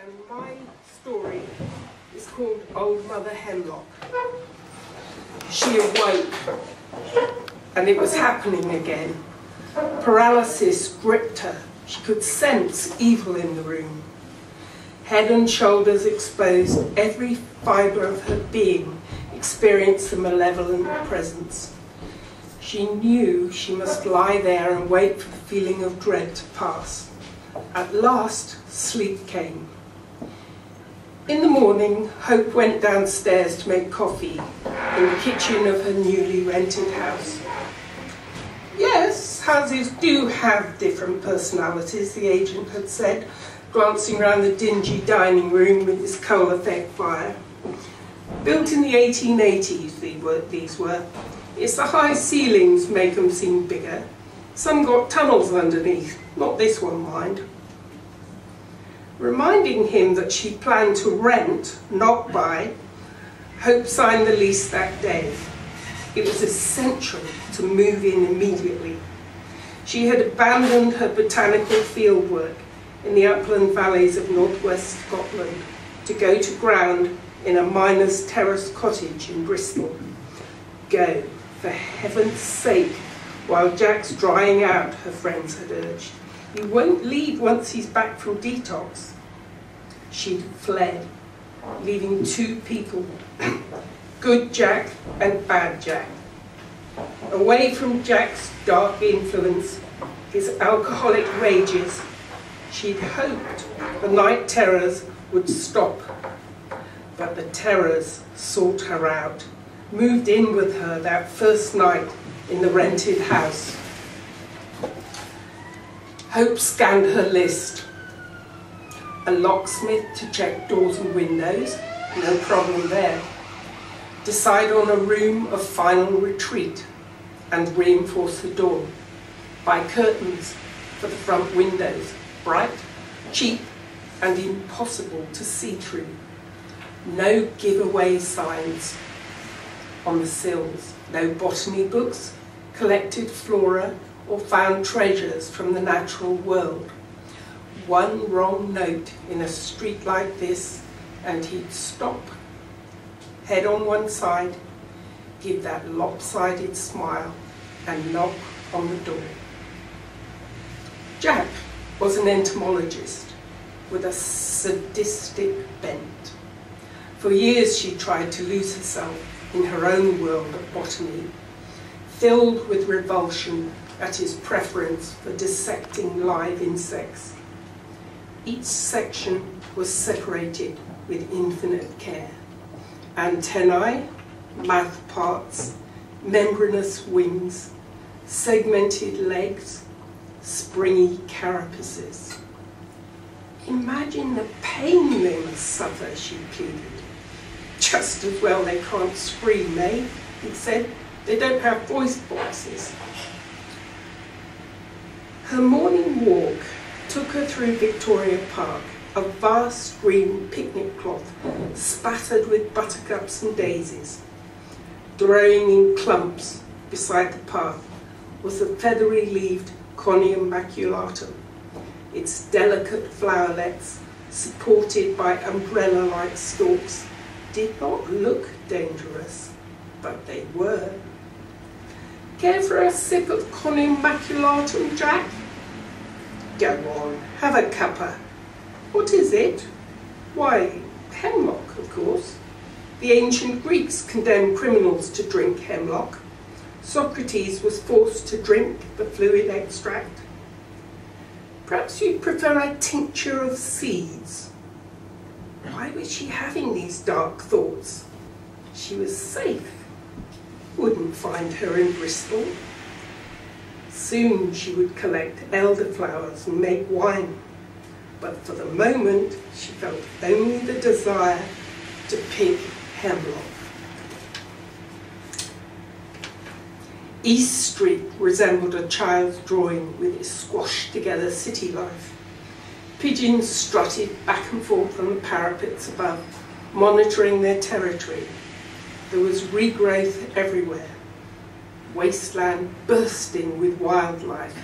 and my story is called Old Mother Hemlock. She awoke, and it was happening again. Paralysis gripped her. She could sense evil in the room. Head and shoulders exposed, every fibre of her being experienced the malevolent presence. She knew she must lie there and wait for the feeling of dread to pass. At last, sleep came. In the morning, Hope went downstairs to make coffee in the kitchen of her newly rented house. Yes, houses do have different personalities, the agent had said, glancing round the dingy dining room with its coal effect fire. Built in the 1880s, these were. It's the high ceilings make them seem bigger. Some got tunnels underneath, not this one, mind. Reminding him that she planned to rent, not buy, Hope signed the lease that day. It was essential to move in immediately. She had abandoned her botanical fieldwork in the upland valleys of northwest Scotland to go to ground in a miner's terraced cottage in Bristol. Go, for heaven's sake, while Jack's drying out, her friends had urged. He won't leave once he's back from detox. She'd fled, leaving two people, good Jack and bad Jack. Away from Jack's dark influence, his alcoholic rages, she'd hoped the night terrors would stop. But the terrors sought her out, moved in with her that first night in the rented house. Hope scanned her list. A locksmith to check doors and windows, no problem there. Decide on a room of final retreat and reinforce the door. Buy curtains for the front windows, bright, cheap, and impossible to see through. No giveaway signs on the sills, no botany books, collected flora, or found treasures from the natural world. One wrong note in a street like this, and he'd stop, head on one side, give that lopsided smile, and knock on the door. Jack was an entomologist with a sadistic bent. For years she tried to lose herself in her own world of botany, filled with revulsion at his preference for dissecting live insects. Each section was separated with infinite care. Antennae, mouth parts, membranous wings, segmented legs, springy carapaces. Imagine the pain they must suffer, she pleaded. Just as well they can't scream, eh? He said. They don't have voice boxes. Her morning walk took her through Victoria Park, a vast green picnic cloth spattered with buttercups and daisies. Growing in clumps beside the path was the feathery-leaved Conium maculatum. Its delicate flowerlets, supported by umbrella-like stalks, did not look dangerous, but they were. Care for a sip of Conium maculatum, Jack? Go on, have a cuppa. What is it? Why, hemlock, of course. The ancient Greeks condemned criminals to drink hemlock. Socrates was forced to drink the fluid extract. Perhaps you'd prefer a tincture of seeds. Why was she having these dark thoughts? She was safe. Wouldn't find her in Bristol. Soon she would collect elderflowers and make wine. But for the moment, she felt only the desire to pick hemlock. East Street resembled a child's drawing with its squashed-together city life. Pigeons strutted back and forth on the parapets above, monitoring their territory. There was regrowth everywhere, wasteland bursting with wildlife.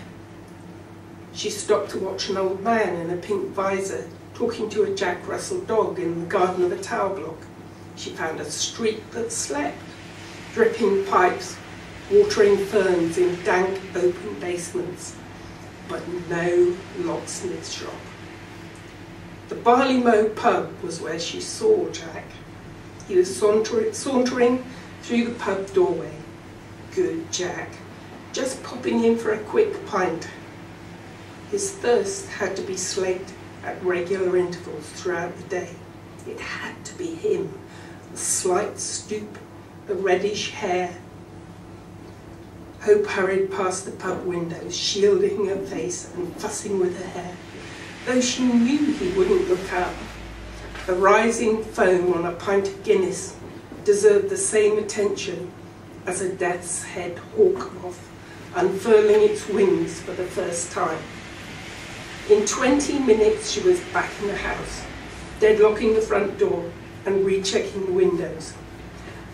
She stopped to watch an old man in a pink visor talking to a Jack Russell dog in the garden of a tower block. She found a street that slept, dripping pipes, watering ferns in dank open basements, but no locksmith shop. The Barley Mow pub was where she saw Jack. He was sauntering through the pub doorway. Good Jack, just popping in for a quick pint. His thirst had to be slaked at regular intervals throughout the day. It had to be him. The slight stoop, the reddish hair. Hope hurried past the pub windows, shielding her face and fussing with her hair, though she knew he wouldn't look up. The rising foam on a pint of Guinness deserved the same attention as a death's head hawk moth unfurling its wings for the first time. In 20 minutes she was back in the house, deadlocking the front door and rechecking the windows.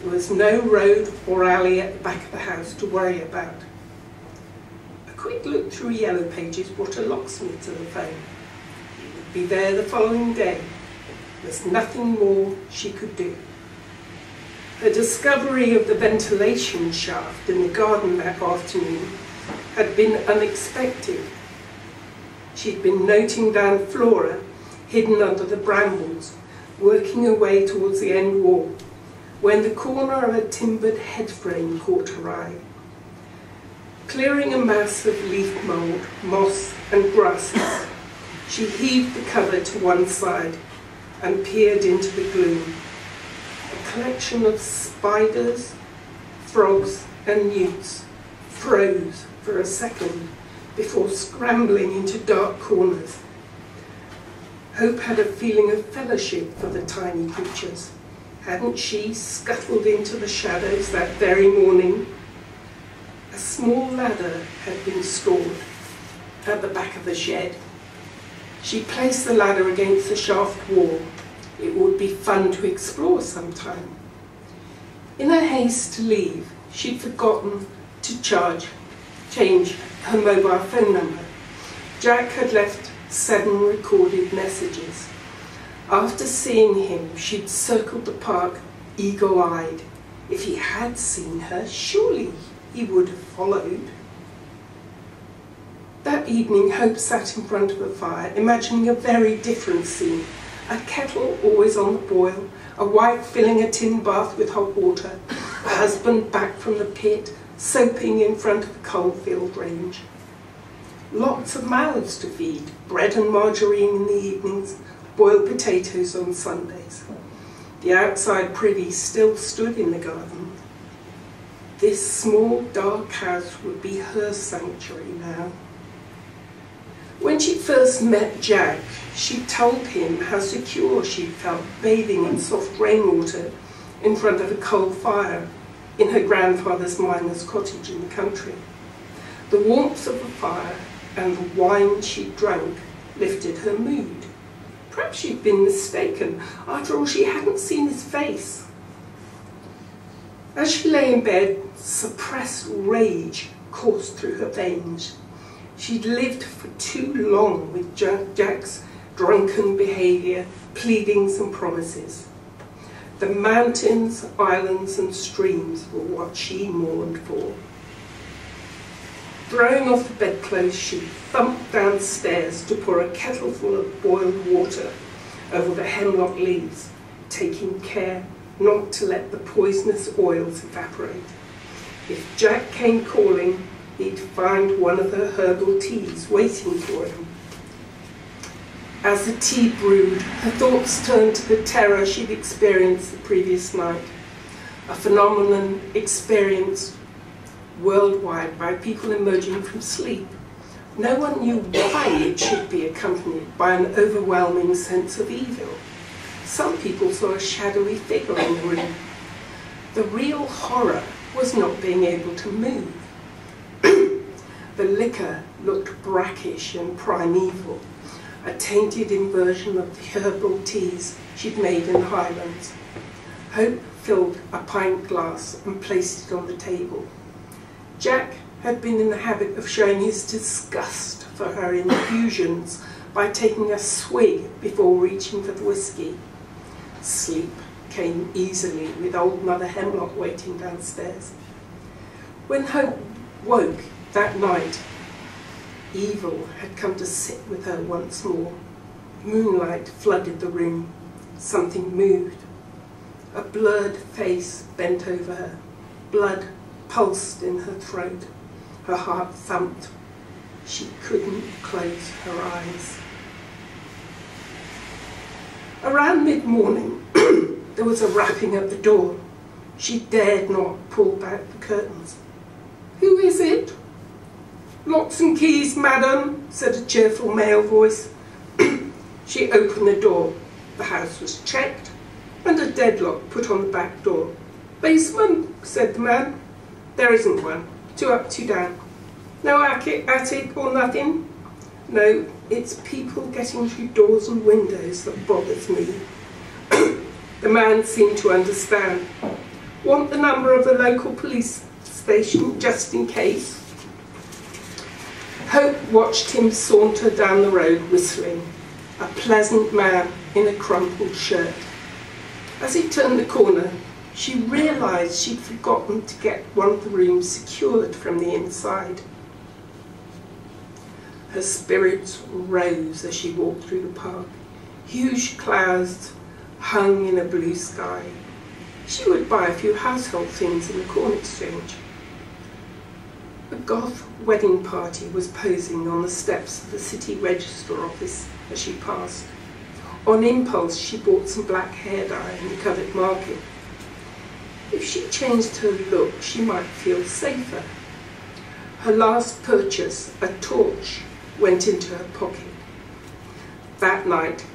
There was no road or alley at the back of the house to worry about. A quick look through Yellow Pages brought a locksmith to the phone. He would be there the following day. There was nothing more she could do. Her discovery of the ventilation shaft in the garden that afternoon had been unexpected. She'd been noting down Flora, hidden under the brambles, working her way towards the end wall, when the corner of a timbered head frame caught her eye. Clearing a mass of leaf mould, moss and grasses, she heaved the cover to one side and peered into the gloom. A collection of spiders, frogs and newts froze for a second before scrambling into dark corners. Hope had a feeling of fellowship for the tiny creatures. Hadn't she scuttled into the shadows that very morning? A small ladder had been stored at the back of the shed. She placed the ladder against the shaft wall. It would be fun to explore sometime. In her haste to leave, she'd forgotten to change her mobile phone number. Jack had left 7 recorded messages. After seeing him, she'd circled the park eagle-eyed. If he had seen her, surely he would have followed. That evening, Hope sat in front of the fire, imagining a very different scene. A kettle always on the boil, a wife filling a tin bath with hot water, a husband back from the pit, soaping in front of the coalfield range. Lots of mouths to feed, bread and margarine in the evenings, boiled potatoes on Sundays. The outside privy still stood in the garden. This small dark house would be her sanctuary now. When she first met Jack, she told him how secure she felt bathing in soft rainwater in front of a coal fire in her grandfather's miner's cottage in the country. The warmth of the fire and the wine she'd drunk lifted her mood. Perhaps she'd been mistaken. After all, she hadn't seen his face. As she lay in bed, suppressed rage coursed through her veins. She'd lived for too long with Jack's drunken behaviour, pleadings and promises. The mountains, islands and streams were what she mourned for. Throwing off the bedclothes, she thumped downstairs to pour a kettle full of boiled water over the hemlock leaves, taking care not to let the poisonous oils evaporate. If Jack came calling, he'd find one of her herbal teas waiting for him. As the tea brewed, her thoughts turned to the terror she'd experienced the previous night, a phenomenon experienced worldwide by people emerging from sleep. No one knew why it should be accompanied by an overwhelming sense of evil. Some people saw a shadowy figure in the room. The real horror was not being able to move. The liquor looked brackish and primeval, a tainted inversion of the herbal teas she'd made in the Highlands. Hope filled a pint glass and placed it on the table. Jack had been in the habit of showing his disgust for her infusions by taking a swig before reaching for the whiskey. Sleep came easily with old Mother Hemlock waiting downstairs. When Hope woke that night, evil had come to sit with her once more. Moonlight flooded the room. Something moved. A blurred face bent over her. Blood pulsed in her throat. Her heart thumped. She couldn't close her eyes. Around mid-morning, there was a rapping at the door. She dared not pull back the curtains. "Who is it?" "Locks and keys, madam," said a cheerful male voice. She opened the door. The house was checked and a deadlock put on the back door. "Basement," said the man. "There isn't one. 2 up, 2 down. No attic or nothing?" "No, it's people getting through doors and windows that bothers me." The man seemed to understand. "Want the number of the local police station just in case?" Hope watched him saunter down the road whistling, a pleasant man in a crumpled shirt. As he turned the corner, she realised she'd forgotten to get one of the rooms secured from the inside. Her spirits rose as she walked through the park. Huge clouds hung in a blue sky. She would buy a few household things in the corn exchange. A goth wedding party was posing on the steps of the city register office as she passed. On impulse, she bought some black hair dye in the covered market. If she changed her look, she might feel safer. Her last purchase, a torch, went into her pocket. That night,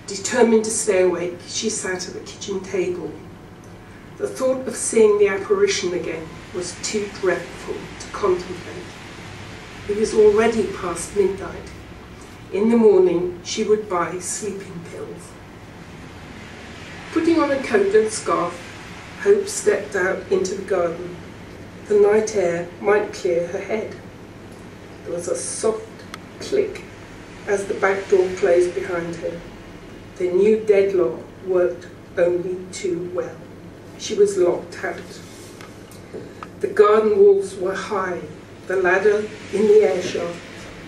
determined to stay awake, she sat at the kitchen table. The thought of seeing the apparition again was too dreadful to contemplate. It was already past midnight. In the morning, she would buy sleeping pills. Putting on a coat and scarf, Hope stepped out into the garden. The night air might clear her head. There was a soft click as the back door closed behind her. The new deadlock worked only too well. She was locked out. The garden walls were high, the ladder in the air shaft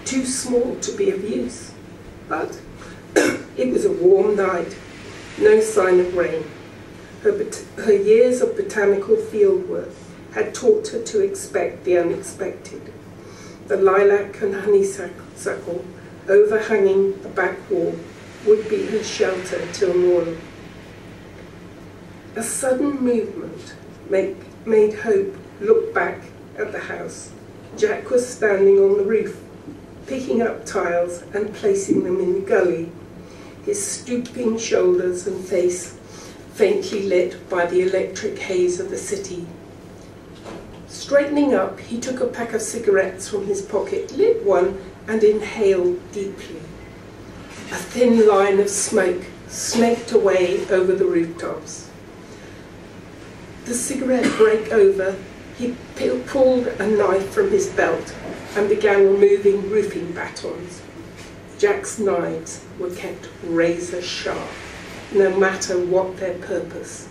too small to be of use. But it was a warm night, no sign of rain. Her years of botanical fieldwork had taught her to expect the unexpected. The lilac and honeysuckle overhanging the back wall would be her shelter till morning. A sudden movement made Hope look back at the house. Jack was standing on the roof, picking up tiles and placing them in the gully, his stooping shoulders and face faintly lit by the electric haze of the city. Straightening up, he took a pack of cigarettes from his pocket, lit one, and inhaled deeply. A thin line of smoke snaked away over the rooftops. The cigarette break over, he pulled a knife from his belt and began removing roofing batons. Jack's knives were kept razor sharp, no matter what their purpose.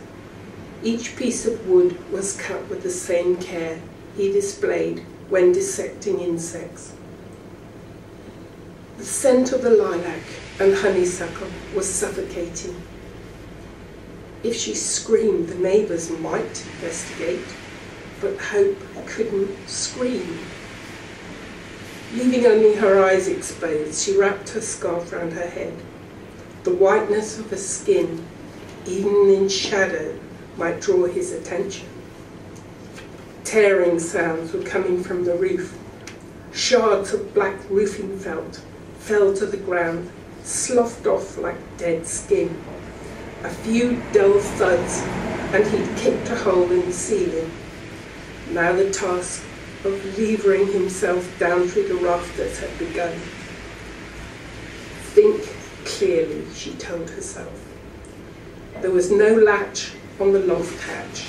Each piece of wood was cut with the same care he displayed when dissecting insects. The scent of the lilac and honeysuckle was suffocating. If she screamed, the neighbours might investigate, but Hope couldn't scream. Leaving only her eyes exposed, she wrapped her scarf round her head. The whiteness of her skin, even in shadow, might draw his attention. Tearing sounds were coming from the roof. Shards of black roofing felt fell to the ground, sloughed off like dead skin. A few dull thuds, and he'd kicked a hole in the ceiling. Now the task of levering himself down through the rafters had begun. Think clearly, she told herself. There was no latch on the loft hatch,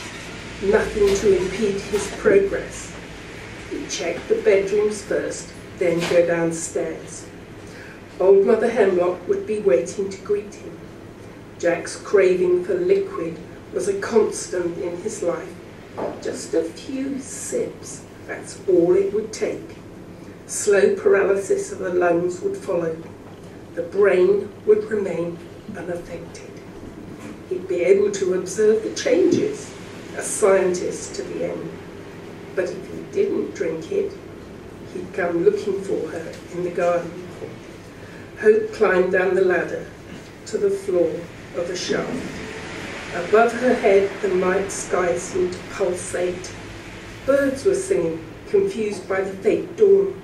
nothing to impede his progress. He'd check the bedrooms first, then go downstairs. Old Mother Hemlock would be waiting to greet him. Jack's craving for liquid was a constant in his life. Just a few sips, that's all it would take. Slow paralysis of the lungs would follow. The brain would remain unaffected. He'd be able to observe the changes, a scientist to the end. But if he didn't drink it, he'd come looking for her in the garden. Hope climbed down the ladder to the floor of the shaft. Above her head, the night sky seemed to pulsate. Birds were singing, confused by the fake dawn.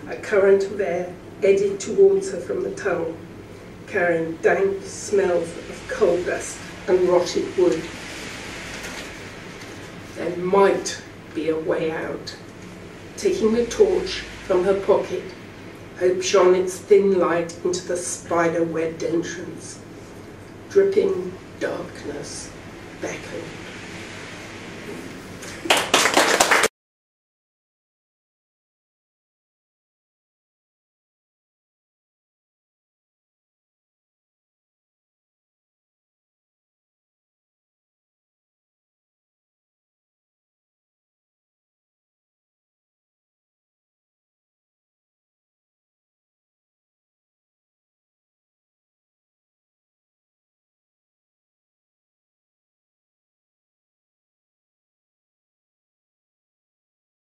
A current of air eddied towards her from the tunnel, carrying dank smells of coal dust and rotted wood. There might be a way out. Taking the torch from her pocket, Hope shone its thin light into the spider-webbed entrance. Dripping darkness beckoned.